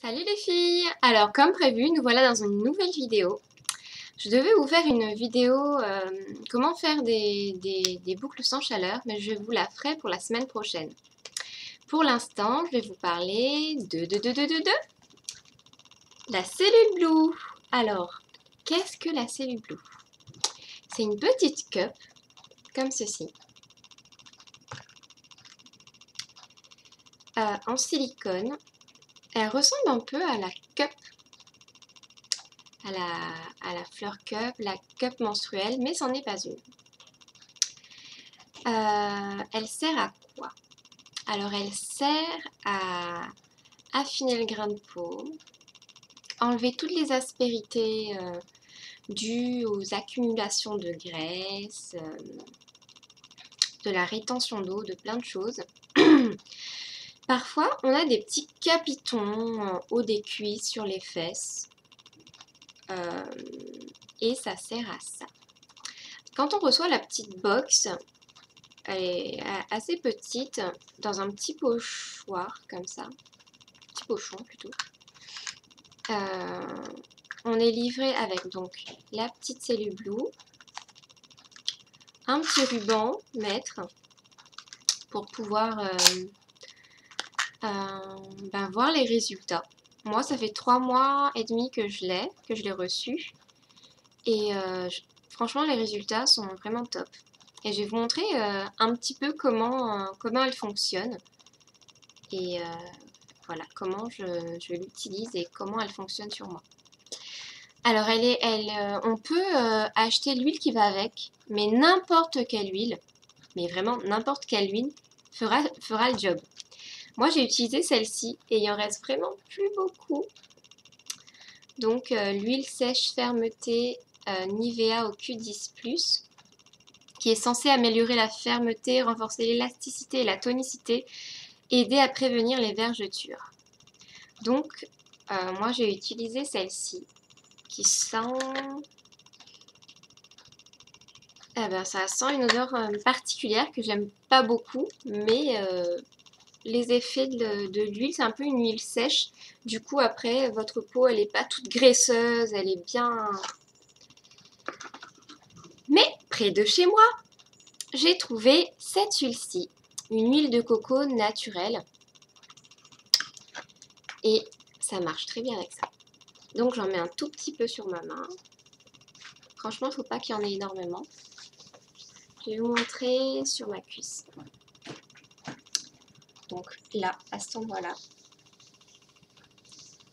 Salut les filles! Alors comme prévu, nous voilà dans une nouvelle vidéo. Je devais vous faire une vidéo comment faire des boucles sans chaleur, mais je vous la ferai pour la semaine prochaine. Pour l'instant, je vais vous parler de la cellule Blue. Alors, qu'est-ce que la cellule Blue? C'est une petite cup, comme ceci, en silicone. Elle ressemble un peu à la cup, à la fleur cup, la cup menstruelle, mais c'en est pas une. Elle sert à quoi? Alors elle sert à affiner le grain de peau, enlever toutes les aspérités dues aux accumulations de graisse, de la rétention d'eau, de plein de choses. Parfois on a des petits capitons haut des cuisses, sur les fesses, et ça sert à ça. Quand on reçoit la petite box, elle est assez petite, dans un petit pochoir comme ça, petit pochon plutôt. On est livré avec donc la petite cellule Blue, un petit ruban maître pour pouvoir voir les résultats. Moi, ça fait 3 mois et demi que je l'ai reçu, et franchement, les résultats sont vraiment top. Et je vais vous montrer un petit peu comment elle fonctionne, et voilà, comment je l'utilise et comment elle fonctionne sur moi. Alors, on peut acheter l'huile qui va avec, mais n'importe quelle huile, mais vraiment n'importe quelle huile fera le job. Moi, j'ai utilisé celle-ci et il en reste vraiment plus beaucoup. Donc, l'huile sèche fermeté Nivea au Q10+, qui est censée améliorer la fermeté, renforcer l'élasticité et la tonicité, aider à prévenir les vergetures. Donc, moi, j'ai utilisé celle-ci, qui sent... ça sent une odeur particulière que j'aime pas beaucoup, mais les effets de l'huile, c'est un peu une huile sèche. Du coup, après, votre peau, elle n'est pas toute graisseuse, elle est bien... Mais près de chez moi, j'ai trouvé cette huile-ci, une huile de coco naturelle. Et ça marche très bien avec ça. Donc j'en mets un tout petit peu sur ma main. Franchement, il ne faut pas qu'il y en ait énormément. Je vais vous montrer sur ma cuisse. Donc là, à cet endroit-là.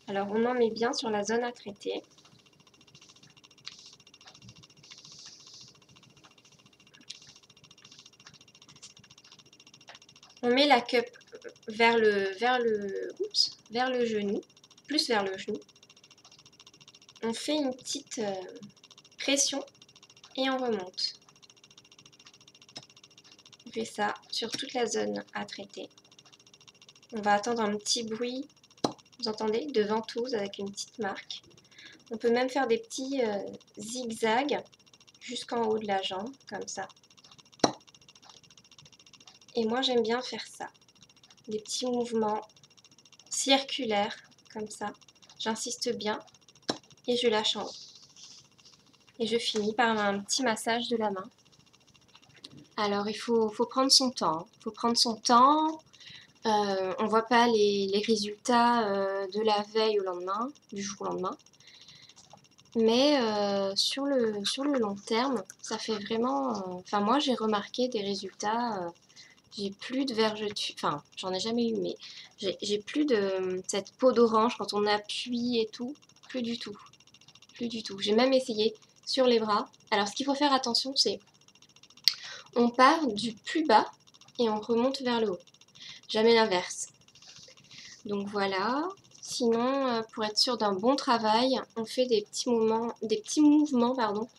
Alors on en met bien sur la zone à traiter. On met la cup vers le genou, plus vers le genou. On fait une petite pression et on remonte. On fait ça sur toute la zone à traiter. On va attendre un petit bruit, vous entendez, de ventouse avec une petite marque. On peut même faire des petits zigzags jusqu'en haut de la jambe, comme ça. Et moi j'aime bien faire ça. Des petits mouvements circulaires, comme ça. J'insiste bien et je lâche en haut. Et je finis par un petit massage de la main. Alors il faut prendre son temps. Il faut prendre son temps. On ne voit pas les résultats de la veille au lendemain, du jour au lendemain. Mais sur le long terme, ça fait vraiment... Enfin, moi, j'ai remarqué des résultats. J'ai plus de vergetures. Enfin, j'en ai jamais eu, mais j'ai plus de cette peau d'orange quand on appuie et tout. Plus du tout. Plus du tout. J'ai même essayé sur les bras. Alors, ce qu'il faut faire attention, c'est... On part du plus bas et on remonte vers le haut. Jamais l'inverse. Donc voilà. Sinon, pour être sûr d'un bon travail, on fait des petits mouvements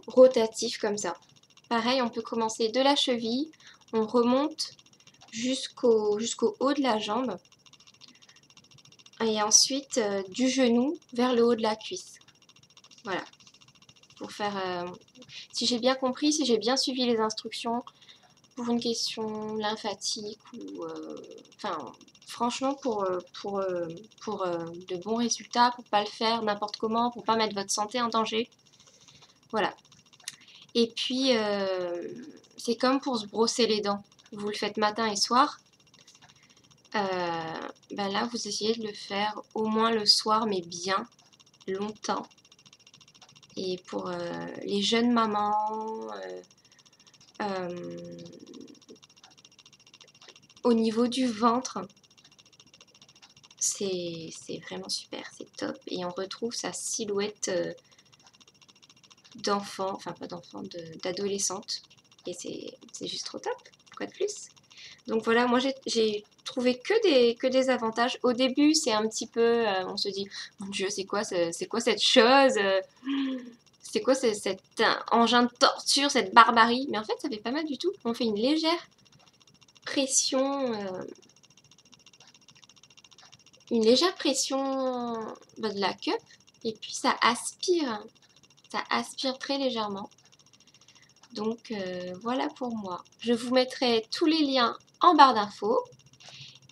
rotatifs comme ça. Pareil, on peut commencer de la cheville, on remonte jusqu'au haut de la jambe, et ensuite du genou vers le haut de la cuisse. Voilà. Pour faire, si j'ai bien compris, si j'ai bien suivi les instructions, pour une question lymphatique ou franchement, pour de bons résultats, pour pas le faire n'importe comment, pour pas mettre votre santé en danger. Voilà. Et puis, c'est comme pour se brosser les dents. Vous le faites matin et soir. Ben là, vous essayez de le faire au moins le soir, mais bien longtemps. Et pour les jeunes mamans, au niveau du ventre, c'est vraiment super, c'est top. Et on retrouve sa silhouette d'enfant, enfin pas d'enfant, d'adolescente. Et c'est juste trop top, quoi de plus. Donc voilà, moi j'ai trouvé que des avantages. Au début, c'est un petit peu, on se dit, mon Dieu, c'est quoi cette chose c'est quoi cet engin de torture, cette barbarie? Mais en fait, ça fait pas mal du tout. On fait une légère pression, de la cup, et puis ça aspire très légèrement. Donc voilà pour moi. Je vous mettrai tous les liens en barre d'infos.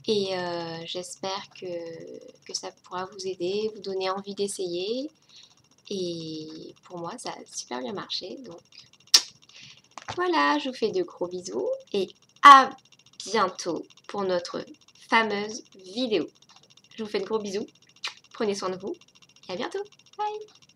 Et j'espère que ça pourra vous aider, vous donner envie d'essayer. Et pour moi, ça a super bien marché. Donc voilà, je vous fais de gros bisous et à bientôt pour notre fameuse vidéo. Je vous fais de gros bisous, prenez soin de vous et à bientôt. Bye!